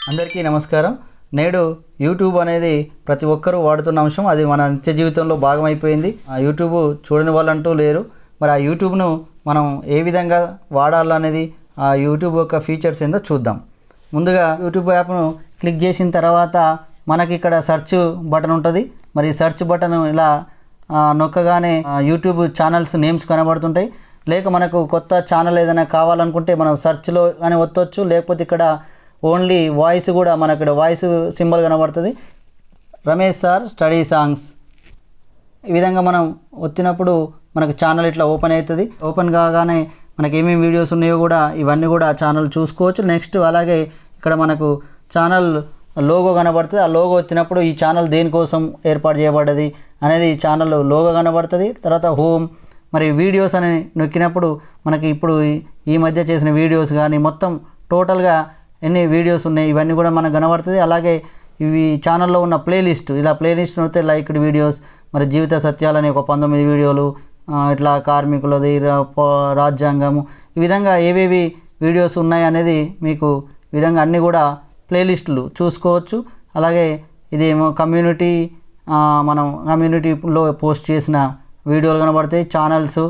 అందరికీ నమస్కారం. నేడు యూట్యూబ్ అనేది ప్రతి ఒక్కరూ వాడుతున్న అంశం. అది మన నిత్య జీవితంలో భాగమైపోయింది. ఆ యూట్యూబ్ చూడని వాళ్ళంటూ లేరు. మరి ఆ యూట్యూబ్ను మనం ఏ విధంగా వాడాలనేది ఆ యూట్యూబ్ యొక్క ఫీచర్స్ ఏందో చూద్దాం. ముందుగా యూట్యూబ్ యాప్ను క్లిక్ చేసిన తర్వాత మనకి ఇక్కడ సెర్చ్ బటన్ ఉంటుంది. మరి సెర్చ్ బటన్ ఇలా నొక్కగానే యూట్యూబ్ ఛానల్స్ నేమ్స్ కనబడుతుంటాయి. లేక మనకు కొత్త ఛానల్ ఏదైనా కావాలనుకుంటే మనం సెర్చ్లో కానీ ఒత్తొచ్చు. లేకపోతే ఇక్కడ ఓన్లీ వాయిస్ కూడా మనకు ఇక్కడ వాయిస్ సింబల్ కనబడుతుంది. రమేష్ సార్ స్టడీ సాంగ్స్ ఈ విధంగా మనం ఒత్తినప్పుడు మనకు ఛానల్ ఇట్లా ఓపెన్ అవుతుంది. ఓపెన్ కాగానే మనకి ఏమేమి వీడియోస్ ఉన్నాయో కూడా ఇవన్నీ కూడా ఛానల్ చూసుకోవచ్చు. నెక్స్ట్ అలాగే ఇక్కడ మనకు ఛానల్ లోగో కనబడుతుంది. ఆ లోగో వచ్చినప్పుడు ఈ ఛానల్ దేనికోసం ఏర్పాటు చేయబడ్డది అనేది ఛానల్ లోగో కనబడుతుంది. తర్వాత హోమ్ మరి వీడియోస్ అని నొక్కినప్పుడు మనకి ఇప్పుడు ఈ మధ్య చేసిన వీడియోస్ కానీ మొత్తం టోటల్గా ఎన్ని వీడియోస్ ఉన్నాయి ఇవన్నీ కూడా మనకు కనబడుతుంది. అలాగే ఇవి ఛానల్లో ఉన్న ప్లేలిస్ట్, ఇలా ప్లేలిస్ట్ నొక్కితే లైక్డ్ వీడియోస్, మరి జీవిత సత్యాలని ఒక 19 వీడియోలు, ఇట్లా కార్మికులది, రాజ్యాంగము, ఈ విధంగా ఏవేవి వీడియోస్ ఉన్నాయి అనేది మీకు ఈ విధంగా అన్నీ కూడా ప్లేలిస్టులు చూసుకోవచ్చు. అలాగే ఇదేమో కమ్యూనిటీ, మనం కమ్యూనిటీలో పోస్ట్ చేసిన వీడియోలు కనబడతాయి. ఛానల్స్,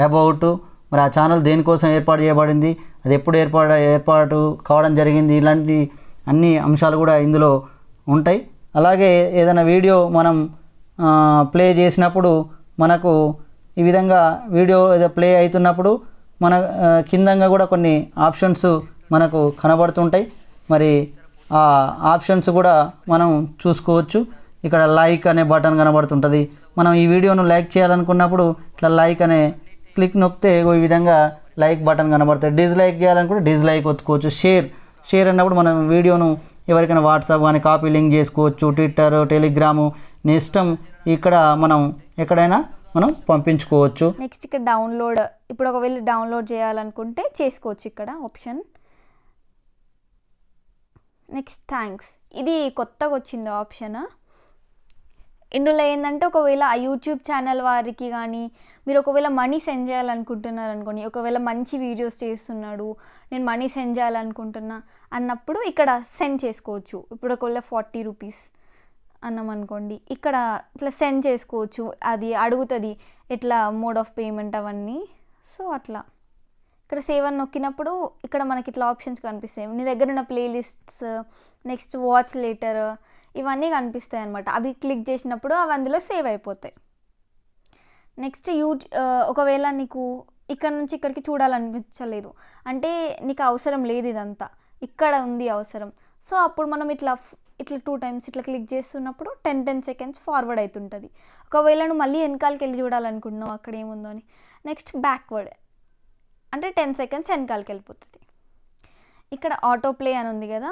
అబౌట్, మరి ఆ ఛానల్ దేనికోసం ఏర్పాటు చేయబడింది, అది ఎప్పుడు ఏర్పాటు కావడం జరిగింది, ఇలాంటి అన్ని అంశాలు కూడా ఇందులో ఉంటాయి. అలాగే ఏదైనా వీడియో మనం ప్లే చేసినప్పుడు మనకు ఈ విధంగా వీడియో ఏదో ప్లే అవుతున్నప్పుడు మన కిందంగా కూడా కొన్ని ఆప్షన్స్ మనకు కనబడుతుంటాయి. మరి ఆ ఆప్షన్స్ కూడా మనం చూసుకోవచ్చు. ఇక్కడ లైక్ అనే బటన్ కనబడుతుంటుంది. మనం ఈ వీడియోను లైక్ చేయాలనుకున్నప్పుడు ఇట్లా లైక్ అనే క్లిక్ నొక్కితే ఈ విధంగా లైక్ బటన్ కనబడుతుంది. డిస్లైక్ చేయాలనుకుంటే డిస్లైక్ ఒత్తుకోవచ్చు. షేర్ అన్నప్పుడు మనం వీడియోను ఎవరికైనా వాట్సాప్ కానీ కాపీ లింక్ చేసుకోవచ్చు. ట్విట్టర్, టెలిగ్రాము నీ ఇష్టం. ఇక్కడ మనం ఎక్కడైనా మనం పంపించుకోవచ్చు. నెక్స్ట్ ఇక్కడ డౌన్లోడ్, ఇప్పుడు ఒకవేళ డౌన్లోడ్ చేయాలనుకుంటే చేసుకోవచ్చు ఇక్కడ ఆప్షన్. నెక్స్ట్ థ్యాంక్స్, ఇది కొత్తగా వచ్చింది ఆప్షన్. ఇందులో ఏంటంటే ఒకవేళ ఆ యూట్యూబ్ ఛానల్ వారికి కానీ మీరు ఒకవేళ మనీ సెండ్ చేయాలనుకుంటున్నారు అనుకోండి, ఒకవేళ మంచి వీడియోస్ చేస్తున్నాడు, నేను మనీ సెండ్ చేయాలనుకుంటున్నా అన్నప్పుడు ఇక్కడ సెండ్ చేసుకోవచ్చు. ఇప్పుడు ఒకవేళ 40 రూపీస్ అన్నాం అనుకోండి, ఇక్కడ ఇట్లా సెండ్ చేసుకోవచ్చు. అది అడుగుతుంది ఎట్లా మోడ్ ఆఫ్ పేమెంట్ అవన్నీ. సో అట్లా ఇక్కడ సేవ్ అని నొక్కినప్పుడు ఇక్కడ మనకి ఇట్లా ఆప్షన్స్ కనిపిస్తాయి. నీ దగ్గర ఉన్న ప్లేలిస్ట్స్, నెక్స్ట్ వాచ్ లేటర్, ఇవన్నీ కనిపిస్తాయి అన్నమాట. అవి క్లిక్ చేసినప్పుడు అవి అందులో సేవ్ అయిపోతాయి. నెక్స్ట్ ఒకవేళ నీకు ఇక్కడ నుంచి ఇక్కడికి చూడాలనిపించలేదు అంటే నీకు అవసరం లేదు, ఇదంతా ఇక్కడ ఉంది అవసరం. సో అప్పుడు మనం ఇట్లా 2 టైమ్స్ ఇట్లా క్లిక్ చేస్తున్నప్పుడు 10 సెకండ్స్ ఫార్వర్డ్ అవుతుంటుంది. ఒకవేళ నువ్వు మళ్ళీ వెనకాలకి వెళ్ళి చూడాలనుకుంటున్నావు అక్కడ ఏముందో అని, నెక్స్ట్ బ్యాక్వర్డ్ అంటే 10 సెకండ్స్ వెనకాలకి వెళ్ళిపోతుంది. ఇక్కడ ఆటో ప్లే అని ఉంది కదా,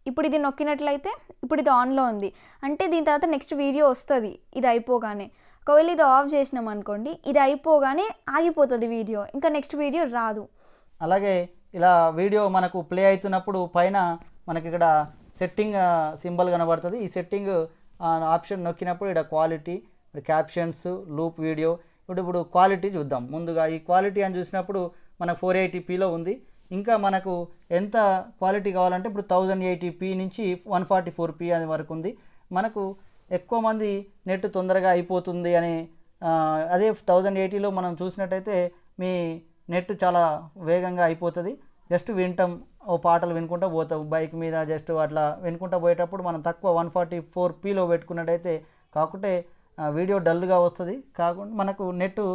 ఇప్పుడు ఇది నొక్కినట్లయితే ఇప్పుడు ఇది ఆన్లో ఉంది అంటే దీని తర్వాత నెక్స్ట్ వీడియో వస్తుంది ఇది అయిపోగానే. ఒకవేళ ఇది ఆఫ్ చేసినాం అనుకోండి, ఇది అయిపోగానే ఆగిపోతుంది వీడియో, ఇంకా నెక్స్ట్ వీడియో రాదు. అలాగే ఇలా వీడియో మనకు ప్లే అవుతున్నప్పుడు పైన మనకి ఇక్కడ సెట్టింగ్ సింబల్ కనబడుతుంది. ఈ సెట్టింగ్ ఆప్షన్ నొక్కినప్పుడు ఇక్కడ క్వాలిటీ, క్యాప్షన్స్, లూప్ వీడియో. ఇప్పుడు క్వాలిటీ చూద్దాం. ముందుగా ఈ క్వాలిటీ అని చూసినప్పుడు మనకు 480pలో ఉంది. ఇంకా మనకు ఎంత క్వాలిటీ కావాలంటే ఇప్పుడు 1080p నుంచి 144p అని వరకు ఉంది. మనకు ఎక్కువ మంది నెట్ తొందరగా అయిపోతుంది అని, అదే 1080లో మనం చూసినట్టయితే మీ నెట్ చాలా వేగంగా అయిపోతుంది. జస్ట్ వింటాం, ఓ పాటలు వినుకుంటూ పోతాం బైక్ మీద, జస్ట్ అట్లా వినుకుంటూ పోయేటప్పుడు మనం తక్కువ 144pలో పెట్టుకున్నట్టయితే కాకుంటే వీడియో డల్గా వస్తుంది. కాకుండా మనకు నెట్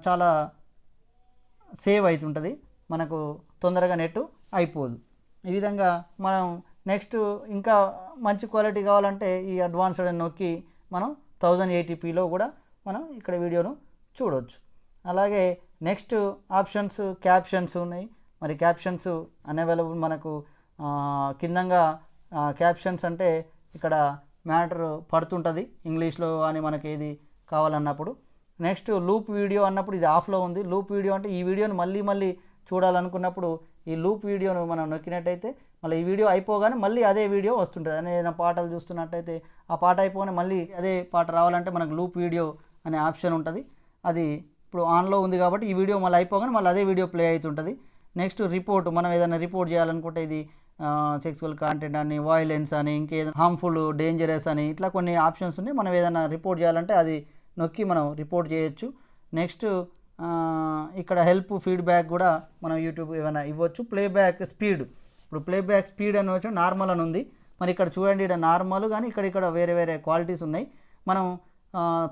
చాలా సేవ్ అవుతుంటుంది, మనకు తొందరగా నెట్ అయిపోదు. ఈ విధంగా మనం నెక్స్ట్ ఇంకా మంచి క్వాలిటీ కావాలంటే ఈ అడ్వాన్స్డ్ అని నొక్కి మనం 1080pలో కూడా మనం ఇక్కడ వీడియోను చూడవచ్చు. అలాగే నెక్స్ట్ ఆప్షన్స్ క్యాప్షన్స్ ఉన్నాయి. మరి క్యాప్షన్స్ అనవైలబుల్ మనకు కిందంగా క్యాప్షన్స్ అంటే ఇక్కడ మ్యాటర్ పడుతుంటుంది ఇంగ్లీష్లో అని మనకి ఏది కావాలన్నప్పుడు. నెక్స్ట్ లూప్ వీడియో అన్నప్పుడు ఇది ఆఫ్లో ఉంది. లూప్ వీడియో అంటే ఈ వీడియోను మళ్ళీ చూడాలనుకున్నప్పుడు ఈ లూప్ వీడియోను మనం నొక్కినట్టయితే మళ్ళీ ఈ వీడియో అయిపోగానే మళ్ళీ అదే వీడియో వస్తుంటుంది. ఏదైనా పాటలు చూస్తున్నట్టయితే ఆ పాట అయిపోగానే మళ్ళీ అదే పాట రావాలంటే మనకు లూప్ వీడియో అనే ఆప్షన్ ఉంటుంది. అది ఇప్పుడు ఆన్లో ఉంది కాబట్టి ఈ వీడియో మళ్ళీ అయిపోగానే మళ్ళీ అదే వీడియో ప్లే అవుతుంటుంది. నెక్స్ట్ రిపోర్ట్, మనం ఏదైనా రిపోర్ట్ చేయాలనుకుంటే ఇది సెక్సువల్ కంటెంట్ అని, వాయిలెన్స్ అని, ఇంకేదో హార్మ్ఫుల్, డేంజరస్ అని ఇట్లా కొన్ని ఆప్షన్స్ ఉన్నాయి. మనం ఏదైనా రిపోర్ట్ చేయాలంటే అది నొక్కి మనం రిపోర్ట్ చేయొచ్చు. నెక్స్ట్ ఇక్కడ హెల్ప్, ఫీడ్బ్యాక్ కూడా మనం యూట్యూబ్ ఏమైనా ఇవ్వచ్చు. ప్లేబ్యాక్ స్పీడ్, ఇప్పుడు ప్లేబ్యాక్ స్పీడ్ అని వచ్చి నార్మల్ అని ఉంది. మరి ఇక్కడ చూడండి, ఇక్కడ నార్మల్ కానీ ఇక్కడ వేరే వేరే క్వాలిటీస్ ఉన్నాయి. మనం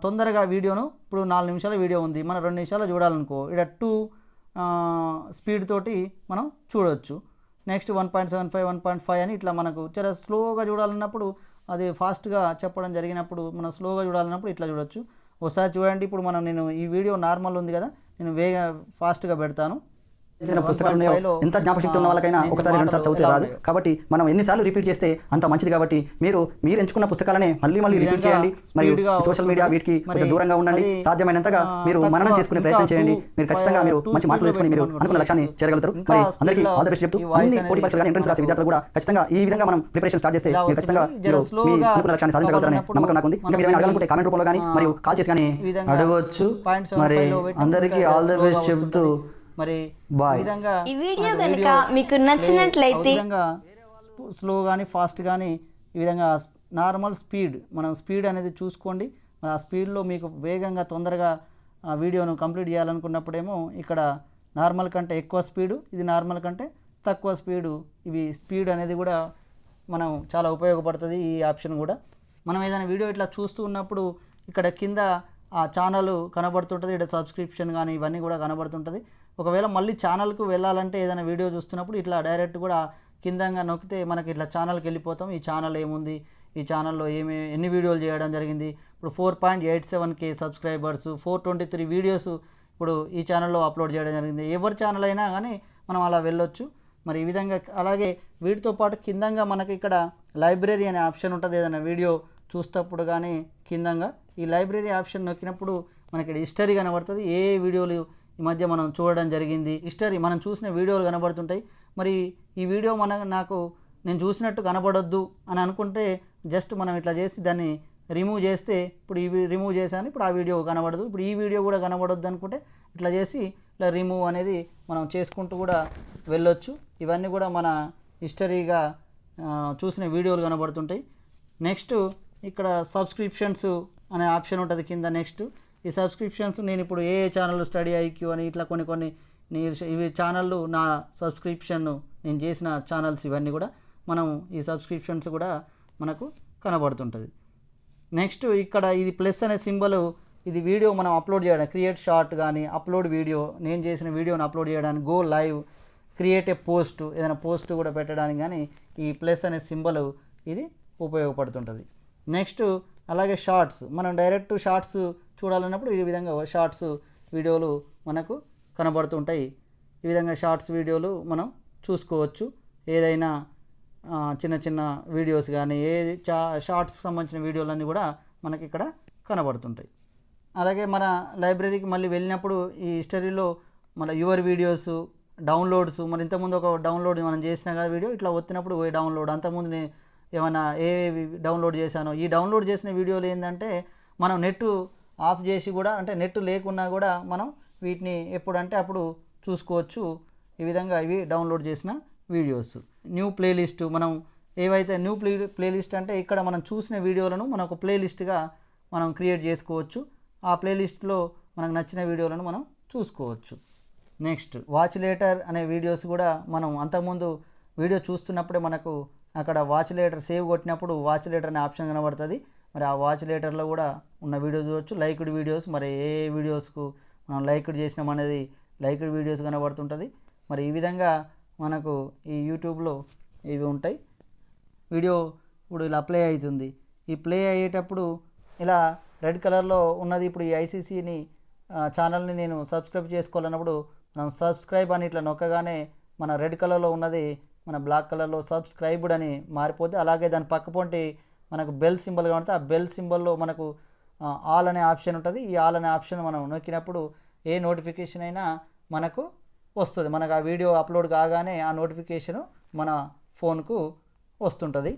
తొందరగా వీడియోను, ఇప్పుడు 4 నిమిషాల వీడియో ఉంది, మనం 2 నిమిషాలు చూడాలనుకో, ఇక్కడ 2 స్పీడ్ తోటి మనం చూడవచ్చు. నెక్స్ట్ 1.75, 1.5 అని ఇట్లా మనకు చాలా స్లోగా చూడాలన్నప్పుడు, అది ఫాస్ట్గా చెప్పడం జరిగినప్పుడు మనం స్లోగా చూడాలన్నప్పుడు ఇట్లా చూడొచ్చు. ఒకసారి చూడండి, ఇప్పుడు నేను ఈ వీడియో నార్మల్ ఉంది కదా, నేను ఫాస్ట్గా పెడతాను. పుస్తకాలు ఎంత జ్ఞాపశక్తి ఉన్న వాళ్ళకైనా ఒకసారి 2 సార్లు చదివితే రాదు. కాబట్టి మనం ఎన్నిసార్లు రిపీట్ చేస్తే అంత మంచిది. కాబట్టి మీరు ఎంచుకున్న పుస్తకాలనే మళ్ళీ రిపీట్ చేయండి. మరియు సోషల్ మీడియా వీటికి కొంచెం దూరంగా ఉండండి. సాధ్యమైనంతగా మీరు మననం చేసుకునే ప్రయత్నం చేయండి. మీరు ఖచ్చితంగా మంచి మార్కులు తెచ్చుకొని మీరు అనుకున్న లక్ష్యాన్ని చేరగలుగుతారు. మరి అందరికీ ఆల్ ది బెస్ట్ చెప్తూ, అన్ని పోటీ పరీక్షలు కానీ ఎంట్రన్స్ రాసే విద్యార్థులు కూడా ఖచ్చితంగా ఈ విధంగా మనం ప్రిపరేషన్ స్టార్ట్ చేస్తే మీరు ఖచ్చితంగా మీ అనుకున్న లక్ష్యాన్ని సాధించగలుగుతారని నమ్మకం నాకు ఉంది. ఇంకా మీరు అడగాలనుకుంటే కామెంట్ రూపంలో కానీ మరియు కాల్ చేసి కానీ అడగవచ్చు. మరి అందరికీ ఆల్ ది బెస్ట్ చెప్తూ మరి ఈ వీడియో కనుక మీకు నచ్చినట్లయితే స్లో కానీ ఫాస్ట్ కానీ ఈ విధంగా నార్మల్ స్పీడ్, మనం స్పీడ్ అనేది చూసుకోండి. మరి ఆ స్పీడ్లో మీకు వేగంగా తొందరగా ఆ వీడియోను కంప్లీట్ చేయాలనుకున్నప్పుడేమో ఇక్కడ నార్మల్ కంటే ఎక్కువ స్పీడు, ఇది నార్మల్ కంటే తక్కువ స్పీడు. ఇవి స్పీడ్ అనేది కూడా మనం చాలా ఉపయోగపడుతుంది ఈ ఆప్షన్ కూడా. మనం ఏదైనా వీడియో ఇట్లా చూస్తూ ఉన్నప్పుడు ఇక్కడ కింద ఆ ఛానల్ కనబడుతుంటుంది, ఇక్కడ సబ్స్క్రిప్షన్ కానీ ఇవన్నీ కూడా కనబడుతుంటుంది. ఒకవేళ మళ్ళీ ఛానల్కు వెళ్ళాలంటే ఏదైనా వీడియో చూస్తున్నప్పుడు ఇట్లా డైరెక్ట్ కూడా కిందంగా నొక్కితే మనకి ఇట్లా ఛానల్కి వెళ్ళిపోతాం. ఈ ఛానల్ ఏముంది, ఈ ఛానల్లో ఎన్ని వీడియోలు చేయడం జరిగింది. ఇప్పుడు 4.87K సబ్స్క్రైబర్స్, 423 వీడియోస్ ఇప్పుడు ఈ ఛానల్లో అప్లోడ్ చేయడం జరిగింది. ఎవరి ఛానల్ అయినా కానీ మనం అలా వెళ్ళొచ్చు. మరి ఈ విధంగా అలాగే వీటితో పాటు కిందంగా మనకి ఇక్కడ లైబ్రరీ అనే ఆప్షన్ ఉంటుంది. ఏదైనా వీడియో చూస్తప్పుడు కానీ కిందంగా ఈ లైబ్రరీ ఆప్షన్ నొక్కినప్పుడు మనకి హిస్టరీ కనబడుతుంది. ఏ వీడియోలు ఈ మధ్య మనం చూడడం జరిగింది, హిస్టరీ మనం చూసిన వీడియోలు కనబడుతుంటాయి. మరి ఈ వీడియో నేను చూసినట్టు కనబడొద్దు అని అనుకుంటే జస్ట్ మనం ఇట్లా చేసి దాన్ని రిమూవ్ చేస్తే, ఇప్పుడు ఇవి రిమూవ్ చేశాను, ఇప్పుడు ఆ వీడియో కనబడదు. ఇప్పుడు ఈ వీడియో కూడా కనబడొద్దు అనుకుంటే ఇట్లా చేసి ఇట్లా రిమూవ్ అనేది మనం చేసుకుంటూ కూడా వెళ్ళొచ్చు. ఇవన్నీ కూడా మన హిస్టరీగా చూసిన వీడియోలు కనబడుతుంటాయి. నెక్స్ట్ ఇక్కడ సబ్స్క్రిప్షన్స్ అనే ఆప్షన్ ఉంటుంది కింద. నెక్స్ట్ ఈ సబ్స్క్రిప్షన్స్ నేను ఇప్పుడు ఏ ఛానల్ స్టడీ ఐక్యూ అని ఇట్లా కొన్ని ఇవి ఛానళ్ళు నా సబ్స్క్రిప్షన్ నేను చేసిన ఛానల్స్ ఇవన్నీ కూడా మనం ఈ సబ్స్క్రిప్షన్స్ కూడా మనకు కనబడుతుంటుంది. నెక్స్ట్ ఇక్కడ ఇది ప్లస్ అనే సింబల్, ఇది వీడియో మనం అప్లోడ్ చేయడానికి, క్రియేట్ షార్ట్ కానీ అప్లోడ్ వీడియో, నేను చేసిన వీడియోని అప్లోడ్ చేయడానికి, go live, create a post, ఏదైనా పోస్ట్ కూడా పెట్టడానికి కానీ ఈ ప్లస్ అనే సింబల్ ఇది ఉపయోగపడుతుంటుంది. నెక్స్ట్ అలాగే షార్ట్స్, మనం డైరెక్ట్ షార్ట్స్ చూడాలన్నప్పుడు ఈ విధంగా షార్ట్స్ వీడియోలు మనకు కనబడుతుంటాయి. ఈ విధంగా షార్ట్స్ వీడియోలు మనం చూసుకోవచ్చు. ఏదైనా చిన్న చిన్న వీడియోస్ కానీ షార్ట్స్కి సంబంధించిన వీడియోలన్నీ కూడా మనకి ఇక్కడ కనబడుతుంటాయి. అలాగే మన లైబ్రరీకి మళ్ళీ వెళ్ళినప్పుడు ఈ హిస్టరీలో మన యువర్ వీడియోస్, డౌన్లోడ్స్, మరి ఇంతకుముందు ఒక డౌన్లోడ్ మనం చేసిన కదా వీడియో, ఇట్లా వచ్చినప్పుడు డౌన్లోడ్, అంతకుముందు ఏమైనా డౌన్లోడ్ చేశానో, ఈ డౌన్లోడ్ చేసిన వీడియోలు ఏంటంటే మనం నెట్ ఆఫ్ చేసి కూడా, అంటే నెట్ లేకున్నా కూడా మనం వీటిని ఎప్పుడంటే అప్పుడు చూసుకోవచ్చు. ఈ విధంగా ఇవి డౌన్లోడ్ చేసిన వీడియోస్. న్యూ ప్లేలిస్ట్, మనం ఏవైతే న్యూ ప్లేలిస్ట్ అంటే ఇక్కడ మనం చూసిన వీడియోలను మనం ఒక ప్లేలిస్ట్గా మనం క్రియేట్ చేసుకోవచ్చు. ఆ ప్లేలిస్ట్లో మనకు నచ్చిన వీడియోలను మనం చూసుకోవచ్చు. నెక్స్ట్ వాచ్ లేటర్ అనే వీడియోస్ కూడా మనం అంతకుముందు వీడియో చూస్తున్నప్పుడే మనకు అక్కడ వాచ్ లేటర్ సేవ్ కొట్టినప్పుడు వాచ్ లేటర్ అనే ఆప్షన్ కనబడుతుంది. మరి ఆ వాచ్ లేటర్లో కూడా ఉన్న వీడియో చూడవచ్చు. లైక్డ్ వీడియోస్, మరి ఏ వీడియోస్కు మనం లైక్డ్ చేసినాం అనేది లైక్డ్ వీడియోస్ కనబడుతుంటుంది. మరి ఈ విధంగా మనకు ఈ యూట్యూబ్లో ఇవి ఉంటాయి. వీడియో ఇప్పుడు ఇలా ప్లే అవుతుంది. ఈ ప్లే అయ్యేటప్పుడు ఇలా రెడ్ కలర్లో ఉన్నది. ఇప్పుడు ఈ ఐసీసీని ఛానల్ని నేను సబ్స్క్రైబ్ చేసుకోవాలన్నప్పుడు మనం సబ్స్క్రైబ్ అని ఇట్లా నొక్కగానే మన రెడ్ కలర్లో ఉన్నది మన బ్లాక్ కలర్లో సబ్స్క్రైబ్డ్ అని మారిపోతే, అలాగే దాని పక్కపొంటి మనకు బెల్ సింబల్ కనబడితే ఆ బెల్ సింబల్లో మనకు ఆల్ అనే ఆప్షన్ ఉంటుంది. ఈ ఆల్ అనే ఆప్షన్ మనం నొక్కినప్పుడు ఏ నోటిఫికేషన్ అయినా మనకు వస్తుంది. మనకు ఆ వీడియో అప్లోడ్ కాగానే ఆ నోటిఫికేషను మన ఫోన్కు వస్తుంటుంది.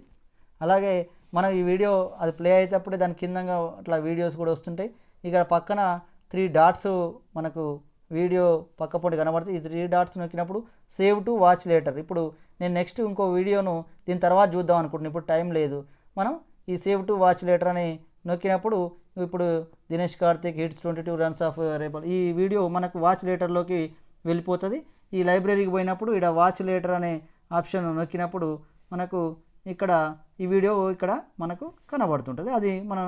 అలాగే మనం ఈ వీడియో అది ప్లే అయ్యేటప్పుడే దాని కిందంగా అట్లా వీడియోస్ కూడా వస్తుంటాయి. ఇక్కడ పక్కన 3 డాట్స్ మనకు వీడియో పక్కపొంటి కనబడుతుంది. ఈ 3 డాట్స్ నొక్కినప్పుడు సేవ్ టు వాచ్ లేటర్. ఇప్పుడు నేను నెక్స్ట్ ఇంకో వీడియోను దీని తర్వాత చూద్దాం అనుకుంటున్నాను, ఇప్పుడు టైం లేదు. మనం ఈ సేవ్ టు వాచ్ లేటర్ అని నొక్కినప్పుడు ఇప్పుడు Dinesh Karthik hits 22 runs off రేపల్ ఈ వీడియో మనకు వాచ్ లేటర్లోకి వెళ్ళిపోతుంది. ఈ లైబ్రరీకి పోయినప్పుడు ఇక్కడ వాచ్ లేటర్ అనే ఆప్షన్ నొక్కినప్పుడు మనకు ఇక్కడ ఈ వీడియో ఇక్కడ మనకు కనబడుతుంటుంది. అది మనం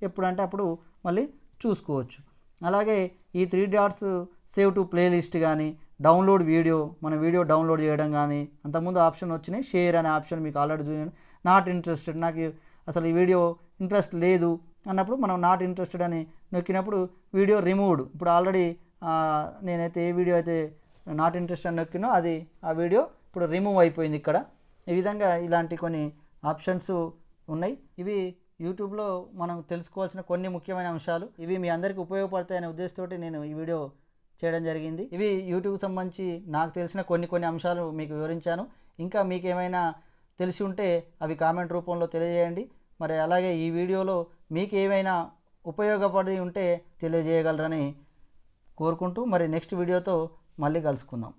ఎప్పుడంటే అప్పుడు మళ్ళీ చూసుకోవచ్చు. అలాగే ఈ 3 డాట్స్ సేవ్ టు ప్లేలిస్ట్ కానీ డౌన్లోడ్ వీడియో, మన వీడియో డౌన్లోడ్ చేయడం కానీ అంతకుముందు ఆప్షన్ వచ్చినాయి. షేర్ అనే ఆప్షన్ మీకు ఆల్రెడీ చూడండి. నాట్ ఇంట్రెస్టెడ్, నాకు అసలు ఈ వీడియో ఇంట్రెస్ట్ లేదు అన్నప్పుడు మనం నాట్ ఇంట్రెస్టెడ్ అని నొక్కినప్పుడు వీడియో రిమూవ్డ్. ఇప్పుడు ఆల్రెడీ నేనైతే ఏ వీడియో అయితే నాట్ ఇంట్రెస్టెడ్ అని నొక్కినో అది ఆ వీడియో ఇప్పుడు రిమూవ్ అయిపోయింది ఇక్కడ. ఈ విధంగా ఇలాంటి కొన్ని ఆప్షన్స్ ఉన్నాయి. ఇవి యూట్యూబ్లో మనం తెలుసుకోవాల్సిన కొన్ని ముఖ్యమైన అంశాలు. ఇవి మీ అందరికీ ఉపయోగపడతాయనే ఉద్దేశంతో నేను ఈ వీడియో చేయడం జరిగింది. ఇవి యూట్యూబ్కి సంబంధించి నాకు తెలిసిన కొన్ని అంశాలు మీకు వివరించాను. ఇంకా మీకు ఏమైనా తెలిసి ఉంటే అవి కామెంట్ రూపంలో తెలియజేయండి. మరి అలాగే ఈ వీడియోలో మీకు ఏమైనా ఉపయోగపడి ఉంటే తెలియజేయగలరని కోరుకుంటూ మరి నెక్స్ట్ వీడియోతో మళ్ళీ కలుసుకుందాం.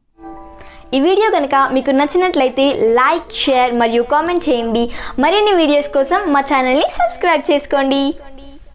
ఈ వీడియో కనుక మీకు నచ్చినట్లయితే లైక్, షేర్ మరియు కామెంట్ చేయండి. మరిన్ని వీడియోస్ కోసం మా ఛానల్ని సబ్స్క్రైబ్ చేసుకోండి.